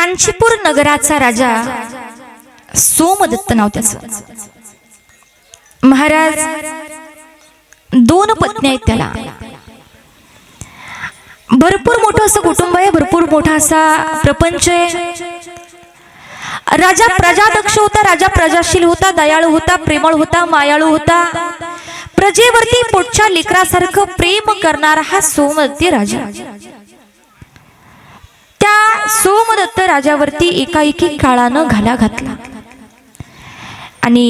कांचीपूर नगराचा राजा सोमदत्त नाव त्याचं। महाराज 2 पत्नी आहेत त्याला। भरपूर मोठं असं कुटुंब आहे, भरपूर मोठा असा प्रपंच आहे। राजा प्रजादक्ष होता, राजा प्रजाशील होता, दयाळू होता, प्रेमळ होता, मायाळू होता। प्रजेवरती पोटच्या लेकरासारखं प्रेम करणारा हा सोमदत्त राजा। त्या सोमदत्त राजावरती एकाएकी काळानं घाला घातला आणि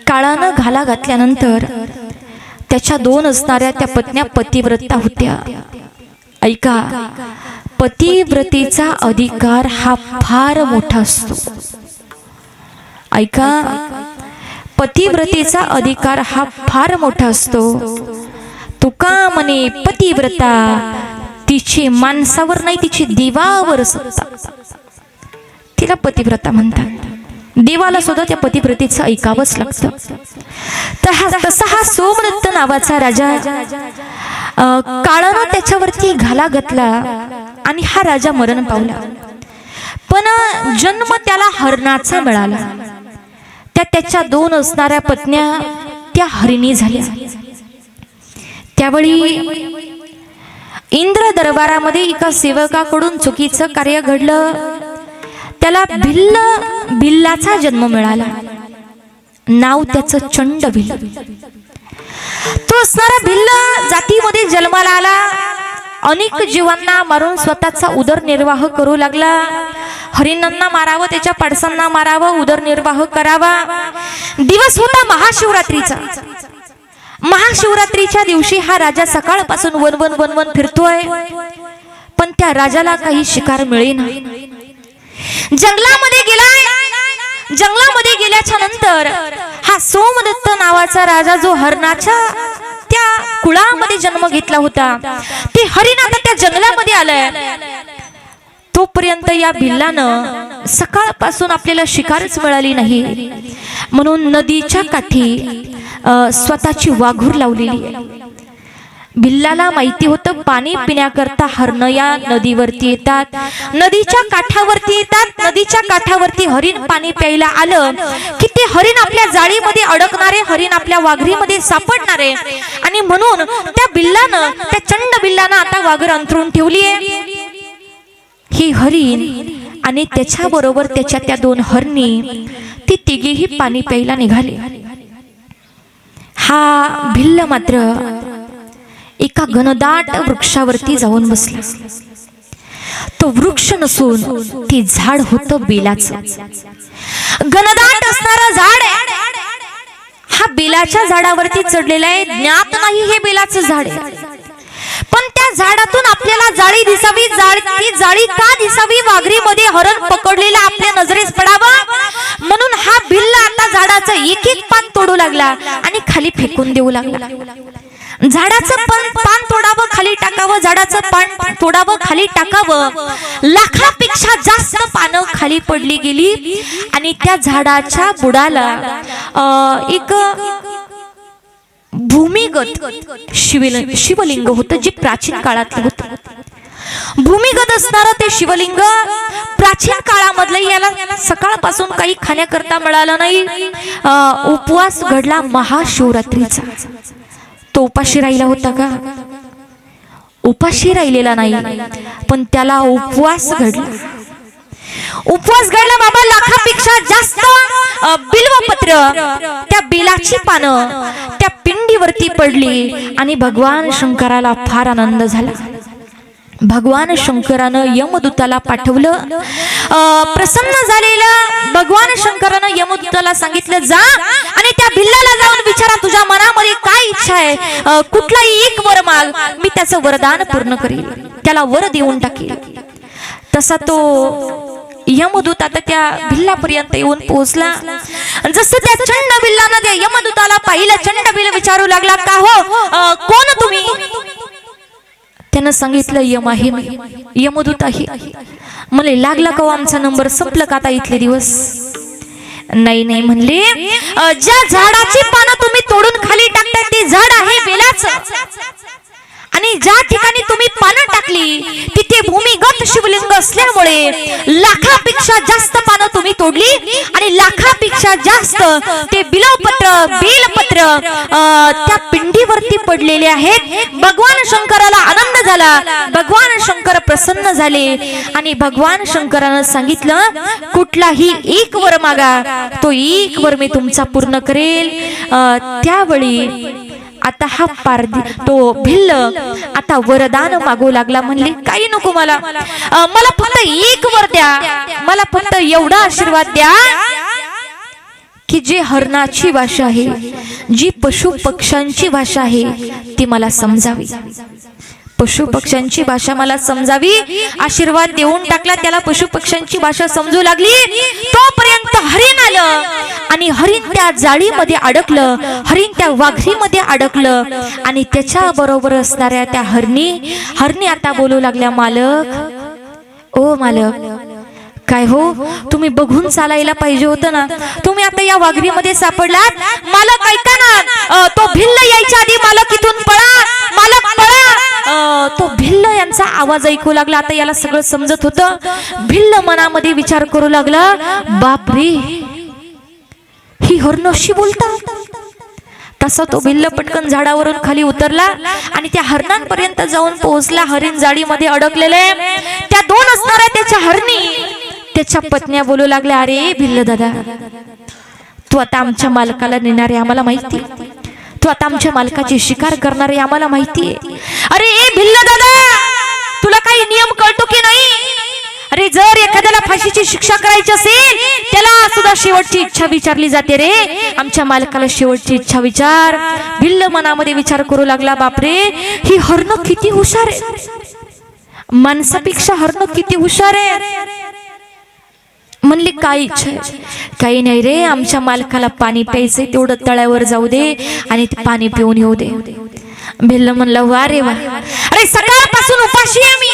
काळानं घाला घातल्यानंतर त्याच्या 2 असणाऱ्या त्या पत्न्या पतिव्रता होत्या। ऐका, पतिव्रतेचा अधिकार हा फार मोठा असतो। ऐका, पतिव्रतेचा अधिकार हा फार मोठा असतो। तुका म्हणे पतिव्रता तिची माणसावर नाही, तिची देवावर सत्ता। तिला पतिव्रता म्हणतात। देवाला सुद्धा त्या पतिव्रतेचं ऐकावंच लागतं। तसा हा सोमदत्त नावाचा राजा काळानं त्याच्यावरती घाला घातला आणि हा राजा मरण पावला। पण जन्म त्याला हरणाचा मिळाला। त्याच्या 2 असणाऱ्या पत्न्या त्या हरिणी झाल्या। त्यावेळी इंद्र दरबारामध्ये एका सेवकाकडून चुकीचं कार्य घडलं। त्याला भिल्लाचा जन्म मिळाला। नाव त्याचं चंडभिल्ल। तो असणारा भिल्ल जातीमध्ये जन्माला आला। अनेक जीवांना मारून स्वतःचा उदरनिर्वाह करू लागला। हरिणांना मारावं, त्याच्या पाडसांना मारावं, उदरनिर्वाह करावा। दिवस होता महाशिवरात्रीचा। महाशिवरात्रीच्या दिवशी हा राजा सकाळपासून वनवन फिरतोय, पण त्या राजाला काही शिकार मिळेना। जंगलामध्ये गेलाय। जंगलामध्ये गेल्याच्या नंतर हा सोमदत्त नावाचा राजा जो हरणाच्या त्या कुळामध्ये जन्म घेतला होता, ते हरिण आता त्या जंगलामध्ये आलंय। तोपर्यंत या भिल्लानं सकाळपासून आपल्याला शिकारच मिळाली नाही, म्हणून नदीच्या काठी स्वतःची वाघूर लावलेली आहे। भिल्लाला माहिती होतं पाणी पिण्याकरता हरण या नदीवरती येतात, नदीच्या काठावरती येतात। नदीच्या काठावरती हरिण पाणी प्यायला आलं की ते हरिण आपल्या जाळीमध्ये अडकणारे, हरिण आपल्या वाघरीमध्ये सापडणारे, आणि म्हणून त्या भिल्लानं, त्या चंड भिल्लानं आता वाघर अंथरून ठेवली आहे। ही हरिण आणि त्याच्या बरोबर त्याच्या त्या 2 हरणी, ती तिघेही पाणी प्यायला निघाले। हा भिल्ल मात्र एका घनदाट वृक्षावरती जाऊन बसला। तो वृक्ष नसून ते झाड होतं बेलाचं। घनदाट असणारं झाड आहे। हा बेलाच्या झाडावरती चढलेला आहे। ज्ञात नाही हे बेलाचं झाड आहे, पण त्या झाडातून आपल्याला जाळी दिसावी। ती जाळी का दिसावी? वाघरीमध्ये हरण पकडलेला आपल्या नजरेस पडावा, म्हणून हा भिल्ल आता झाडाचं एक एक पान तोडू लागला आणि खाली फेकून देऊ लागला। झाडाचं पान तोडावं, खाली टाकावं, झाडाचं पान तोडावं, खाली टाकावं। लाखापेक्षा जास्त पानं खाली पडली गेली आणि त्या झाडाच्या बुडाला एक भूमिगत शिवलिंग होतं, जे प्राचीन काळातलं होतं। भूमिगत असणारं ते शिवलिंग प्राचीन काळामधलं, याला सकाळपासून काही खाण्याकरता मिळालं नाही। उपवास घडला महाशिवरात्रीचा। तो उपाशी राहिला होता का? उपाशी राहिलेला नाही, पण त्याला उपवास घडला। उपवास घडला बाबा। लाखापेक्षा जास्त बिल्वपत्र, त्या बेलाची पानं त्या पिंडीवरती पडली आणि भगवान शंकराला फार आनंद झाला। भगवान शंकरानं यमदूताला पाठवलं। प्रसन्न झालेलं भगवान शंकरानं यमदूताला सांगितलं, जा आणि त्या भिल्लाला जाऊन विचारा, तुझ्या मनामध्ये काय इच्छा आहे, कुठलाही एक वर माग, मी त्याचं वरदान पूर्ण करेल, त्याला वर देऊन टाकेल। तसा तो यमदूत आता त्या भिल्लापर्यंत येऊन पोहोचला। जसं त्या चंड भिल्लानं त्या यमदूताला पाहिलं, चंड भिल्ल विचारू लागला, का हो, कोण तुम्ही? त्यानं सांगितलं, यम आहे मी, यमदूत आहे। मला लागला का आमचा नंबर, संपलं का आता इथले दिवस? नाही नाही म्हणले, ज्या झाडाची पानं तुम्ही तोडून खाली टाकताय ते झाड आहे बेलाचं, आणि ज्या ठिकाणी तुम्ही पानं टाकली तिथे भूमिगत शिवलिंग असल्यामुळे लाखापेक्षा जास्त पानं तुम्ही तोडली आणि लाखापेक्षा जास्त ते बेलपत्र त्या पिंडीवरती पडलेले आहेत। भगवान शंकराला आनंद झाला, भगवान शंकर प्रसन्न झाले आणि भगवान शंकरानं सांगितलं कुठलाही एक वर मागा, तो एक वर मी तुमचा पूर्ण करेल। त्यावेळी आता हा तो भिल्ल आता वरदान मागू लागला, म्हणले काही नको मला, मला फक्त एक वर द्या, मला फक्त एवढा आशीर्वाद द्या की जे हरणाची भाषा आहे, जी पशु पक्ष्यांची भाषा आहे ती मला समजावी, पशु पक्ष्यांची भाषा मला समजावी। आशीर्वाद देऊन टाकला, त्याला पशु पक्ष्यांची भाषा समजू लागली। तोपर्यंत हरिण आलं आणि हरिण त्या जाळीमध्ये अडकलं, हरिण त्या वाघरीमध्ये अडकलं आणि त्याच्या बरोबर असणाऱ्या त्या हरणी आता बोलू लागल्या, मालक, ओ मालक, काय हो, तुम्ही बघून चालायला पाहिजे होतं ना, तुम्ही आता या वाघरीमध्ये सापडलात। मालक ऐका ना, तो भिल्ल यायच्या आधी मालक इथून पळा, मालक पळा। तो भिल्ल यांचा आवाज ऐकू लागला। आता याला सगळं समजत होतं। भिल्ल मनामध्ये विचार करू लागला, बापरे, ही हरण अशी बोलतात। तसा तो भिल्ल पटकन झाडावरून खाली उतरला आणि त्या हरणांपर्यंत जाऊन पोहोचला। हरिण जाळीमध्ये अडकलेले, त्या दोन असणाऱ्या त्याच्या हरणी त्याच्या पत्न्या बोलू लागल्या, अरे भिल्ल दादा, तू आता आमच्या मालकाला नेणार आहे आम्हाला माहिती, तू आता आमच्या मालकाची शिकार करणार आहे आम्हाला माहिती आहे। अरे ए भिल्ल दादा, तुला काही नियम कळतो की नाही? अरे जर एखाद्याला फाशीची शिक्षा करायची असेल त्याला सुद्धा शेवटची इच्छा विचारली जाते रे, आमच्या मालकाला शेवटची इच्छा विचार। भिल्ल मनामध्ये विचार करू लागला, बापरे, ही हरण किती हुशार आहे, माणसापेक्षा हरण किती हुशार आहे। म्हणले काय इच्छा आहे? काही नाही रे, आमच्या मालकाला पाणी प्यायचंय, तेवढं तळ्यावर जाऊ दे आणि ते पाणी पिऊन येऊ दे। भिल्ल म्हणलं, वा रे वा, अरे सकाळपासून उपाशी आहे मी,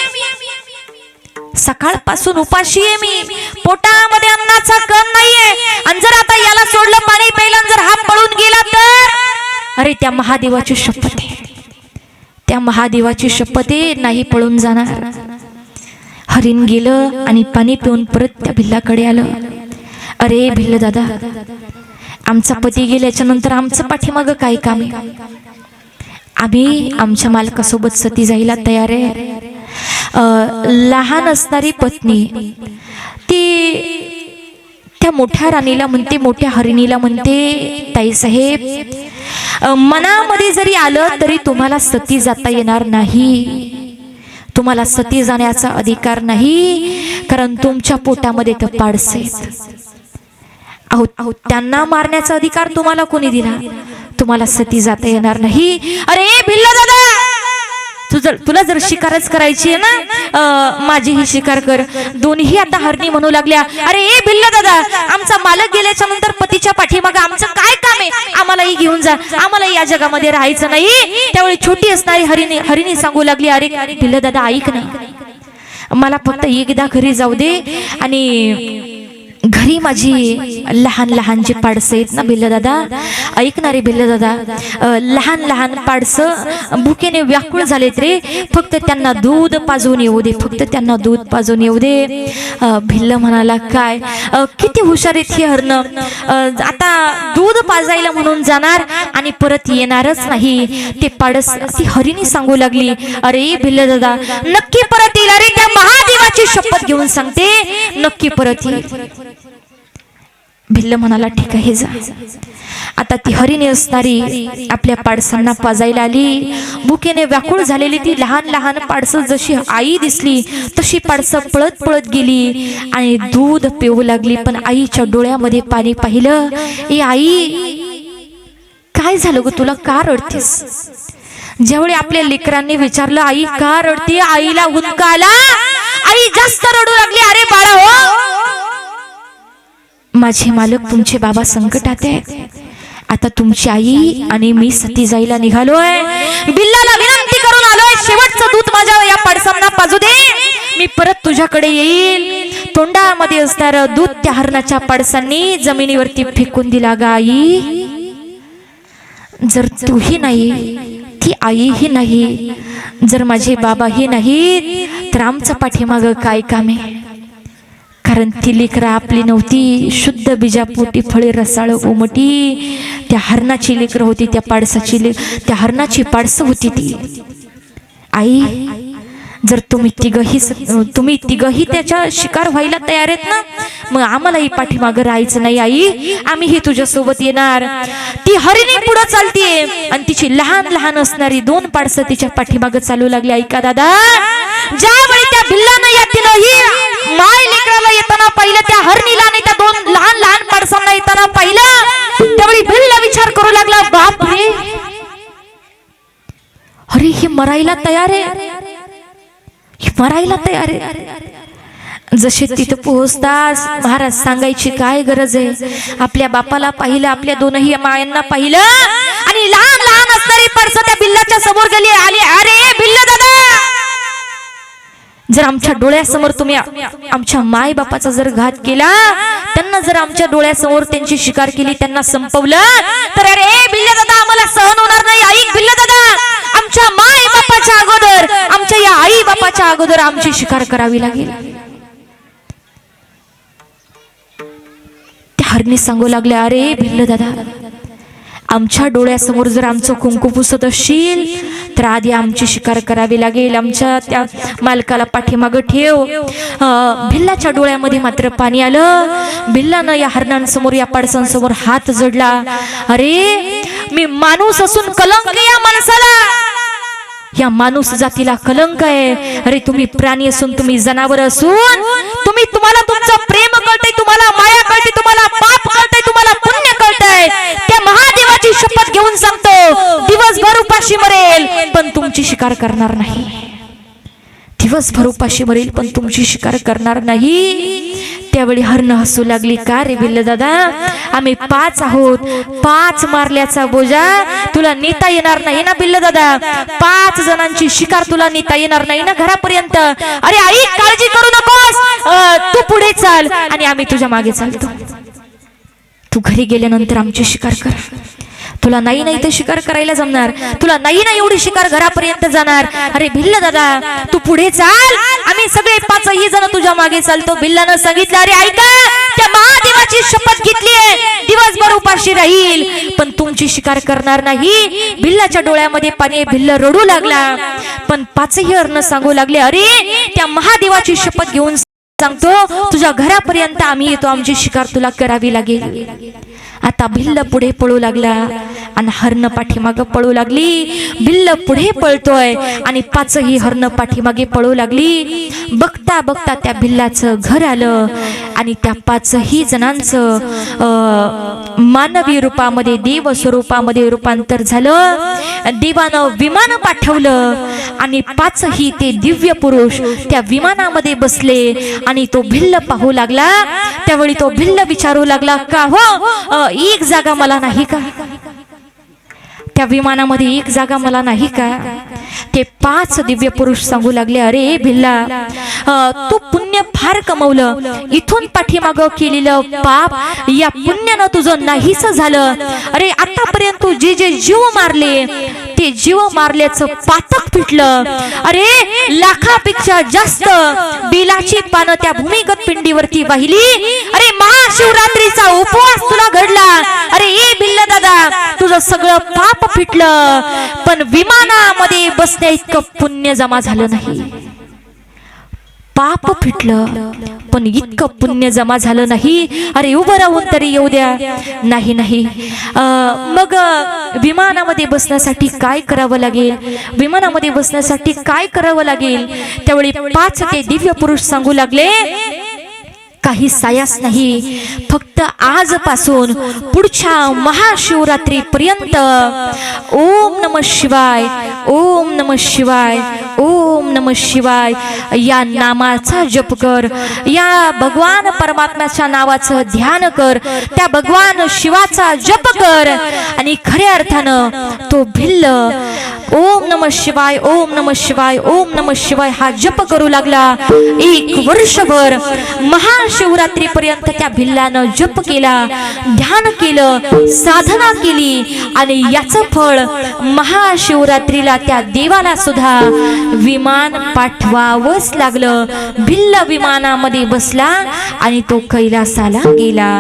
सकाळपासून उपाशी आहे मी, पोटामध्ये अन्नाचा कण नाहीये आणि जर आता याला सोडलं पाणी प्यायला, जर हा पळून गेला तर, अरे त्या महादेवाची शपथ आहे, त्या महादेवाची शपथ आहे, नाही पळून जाणार। हरिण गेलं आणि पाणी पिऊन परत त्या भिल्लाकडे आलं। अरे भिल्ल दादा, आमचा पती गेल्याच्या नंतर आमचं पाठीमागं काय काम आहे? आम्ही आमच्या मालकासोबत सती जायला तयार आहे। लहान असणारी पत्नी ती त्या मोठ्या राणीला म्हणते, मोठ्या हरिणीला म्हणते, ताईसाहेब, मनामध्ये जरी आलं तरी तुम्हाला सती जाता येणार नाही, तुम्हाला सती जाण्याचा अधिकार नाही, कारण तुमच्या पोटामध्ये तर पाडस आहेत। अहो, त्यांना मारण्याचा अधिकार तुम्हाला कोणी दिला? तुम्हाला सती जाता येणार नाही। अरे भिल्ल दादा, तुला जर शिकारच करायची आहे ना, माझी ही शिकार कर। दोन्ही आता हरणी म्हणू लागल्या, अरे ए भिल्ल दादा, आमचा मालक गेल्याच्या नंतर पतीच्या पाठीमागे आमचं काय काम आहे? आम्हालाही घेऊन जा, आम्हाला या जगामध्ये राहायचं नाही। त्यावेळी छोटी असणारी हरिणी सांगू लागली, अरे भिल्ल दादा ऐक ना, मला फक्त एकदा घरी जाऊ दे आणि घरी माझी लहान लहान जे पाडसं आहेत ना भिल्ल दादा, ऐकणारे भिल्ल दादा, लहान लहान पाडसं भुकेने व्याकुळ झालेत रे, फक्त त्यांना दूध पाजून येऊ दे, फक्त त्यांना दूध पाजून येऊ दे। भिल्ल म्हणाला, काय किती हुशार आहेत ही हरण, आता दूध पाजायला म्हणून जाणार आणि परत येणारच नाही। ते पाडस, ती हरिणी सांगू लागली, अरे भिल्ल दादा नक्की परत येईल, अरे त्या महादेवाची शपथ घेऊन सांगते, नक्की परत येईल। भिल्ल म्हणाला, ठीक आहे जा। आता ती हरिणी असणारी आपल्या पाडसांना पाजायला आली। भुकेने व्याकुळ झालेली ती लहान लहान पाडसं जशी आई दिसली तशी पाडसं पळत पळत गेली आणि दूध पिऊ लागली। पण आईच्या डोळ्यामध्ये पाणी पाहिलं। ए आई, काय झालं ग तुला, का रडतेस? ज्यावेळी आपल्या लेकरांनी विचारलं, आई का रडते, आईला हुंदका आला, आई जास्त रडू लागली। अरे बाळा हो, माझे मालक तुमचे बाबा संकटात आहेत, आता तुमची आई आणि मी सती जायला निघालोय। बिल्लाला विनंती करून आलोय, शेवटचं दूध माझ्या या पाडसांना पाजू दे, मी परत तुझ्याकडे येईल। तोंडामध्ये असणारं दूध त्या हरणाच्या पाडसांनी जमिनीवरती फेकून दिला। ग आई, जर तूही नाही, ती आईही नाही, जर माझे बाबाही नाहीत तर आमचं पाठीमागं काय काम आहे? कारण ती लेकरं आपली नव्हती, शुद्ध बीजापोटी फळे रसाळ उमटी त्या हरणाची लेकरं होती, त्या हरणाची पाडसं होती ती आई. जर तुम्ही तिघही त्याच्या शिकार व्हायला तयार आहेत ना, मग आम्हालाही पाठीमागं राहायचं नाही आई, आम्हीही तुझ्या सोबत येणार. ती हरिणी पुढे चालतीये आणि तिची लहान लहान असणारी 2 पाडसं तिच्या पाठीमागं चालू लागली. ऐका दादा, ज्यावेळी त्या भिल्लानं या तिनंही माय लेकराला येताना पाहिलं, त्या हरणीला आणि त्या 2 लहान लहान पाडसांना येताना पाहिलं, त्यावेळी भिल्ला विचार करू लागला, बाप रे, अरे हे मरायला तयार आहे, मरायला तयार आहे. जसे तिथं पोहोचताच महाराज सांगायची काय गरज आहे? आपल्या बापाला पाहिलं, आपल्या 2ही मायांना पाहिलं आणि लहान लहान असणारी पडसं त्या बिल्लाच्या समोर गेली. आली, अरे बिल्ला दादा, जर आमच्या डोळ्यासमोर तुम्ही आमच्या माय बापाचा जर घात केला, त्यांना जर आमच्या डोळ्यासमोर त्यांची शिकार केली, त्यांना संपवलं, तर अरे बिल्ला दादा आम्हाला सहन होणार नाही. ऐक बिल्ला दादा, आमच्या माय बापाच्या अगोदर, आमच्या या आई बापाच्या अगोदर आमची शिकार करावी लागेल. त्या हरणी सांगू लागल्या, अरे भिल्ल दादा, आमच्या डोळ्यासमोर जर आमचं कुंकू पुसत असशील तर आधी आमची शिकार करावी लागेल, आमच्या त्या मालकाला पाठीमागं ठेव. भिल्लाच्या डोळ्यामध्ये मात्र पाणी आलं. भिल्लानं या हरणांसमोर, या पाडसांसमोर हात जोडला. अरे मी माणूस असून कलंक या माणसाला, या माणूस जातीला कलंक आहे. अरे तुम्ही प्राणी असून, तुम्ही जनावर असून, तुम्हाला तुमचं प्रेम कळतंय, तुम्हाला माया कळते, तुम्हाला पाप कळतंय, तुम्हाला पुण्य कळतंय. त्या महादेवाची शपथ घेऊन सांगतो, दिवसभर उपाशी मरेल पण तुमची शिकार करणार नाही. दिवसभर उपाशी मरेल पण तुमची शिकार करणार नाही. त्यावेळी हरण हसू लागली. का रे बिल्ल दादा, आम्ही 5 आहोत, 5 मारल्याचा बोजा तुला नेता येणार नाही ना बिल्ल दादा? 5 जणांची शिकार तुला नेता येणार नाही ना घरापर्यंत? अरे आई, काळजी करू नकोस, तू पुढे चाल आणि आम्ही तुझ्या मागे चालतो. तू घरी गेल्यानंतर आमची शिकार कर. तुला नाही तर शिकार करायला जमणार, तुला नाही एवढी शिकार घरापर्यंत जाणार. अरे भिल्ल दादा, तू पुढे चाल, आम्ही सगळे 5ही जण तुझ्या मागे चालतो. भिल्लानं सांगितलं, अरे ऐका, त्या महादेवाची शपथ घेतलीये, दिवसभर उपाशी राहील पण तुमची शिकार करणार नाही. भिल्लाच्या डोळ्यामध्ये पाणी, भिल्ल रडू लागला. पण 5ही हरण सांगू लागले, अरे त्या महादेवाची शपथ घेऊन सांगतो, तुझ्या घरापर्यंत आम्ही येतो, आमची शिकार तुला करावी लागेल. आता भिल्ल पुढे पळू लागला आणि हरण पाठीमागे पळू लागली. भिल्ल पुढे पळतोय आणि 5ही हरण पाठीमागे पळू लागली. बघता बघता त्या भिल्लाचं घर आलं आणि त्या 5ही जणांचं मानवी रूपामध्ये, देव स्वरूपामध्ये रूपांतर झालं. देवानं विमान पाठवलं आणि 5ही ते दिव्य पुरुष त्या विमानामध्ये बसले आणि तो भिल्ल पाहू लागला. त्यावेळी तो भिल्ल विचारू लागला, का हो एक जागा मला नाही का? त्या विमानामध्ये एक जागा मला नाही का? ते 5 दिव्य पुरुष सांगू लागले, अरे भिल्ला, तू पुण्य फार कमवलं, इथून पाठीमागं केलेलं पाप या पुण्यानं तुझं नाहीस झालं. अरे आतापर्यंत तू जे जीव मारले, ते जीव मारल्याचं पातक फिटलं. अरे लाखापेक्षा जास्त बेलाची पानं त्या भूमिगत पिंडीवरती वाहिली. अरे महाशिवरात्रीचा उपवास तुला घडला. अरे ए भिल्ल दादा, तुझं सगळं पाप फिटलं पण विमानामध्ये बसण्या इतकं पुण्य जमा झालं नाही. पाप फिटलं पण इतकं पुण्य जमा झालं नाही. अरे उभं राहून तरी येऊ द्या. नाही मग विमानामध्ये बसण्यासाठी काय करावं लागेल? विमानामध्ये बसण्यासाठी काय करावं लागेल? त्यावेळी 5 ते दिव्य पुरुष सांगू लागले, काही सायास नाही, फक्त आजपासून पुढच्या महाशिवरात्री पर्यंत ओम नमः शिवाय, ओम नमः शिवाय, ओम नमः शिवाय या नामाचा जप कर, या भगवान परमात्म्याच्या नावाचं ध्यान कर, त्या भगवान शिवाचा जप कर आणि खऱ्या अर्थानं तो भिल्ल ओम नमः शिवाय, ओम नमः शिवाय, ओम नमः शिवाय हा जप करू लागला। 1 वर्षभर महाशिवरात्री पर्यंत त्या भिल्लानं जप केला, ध्यान केलं, साधना केली आणि याचं फळ महाशिवरात्रीला त्या देवाला सुद्धा विमान पाठवावंच लागलं। भिल्ल विमानामध्ये बसला आणि तो कैलासाला गेला।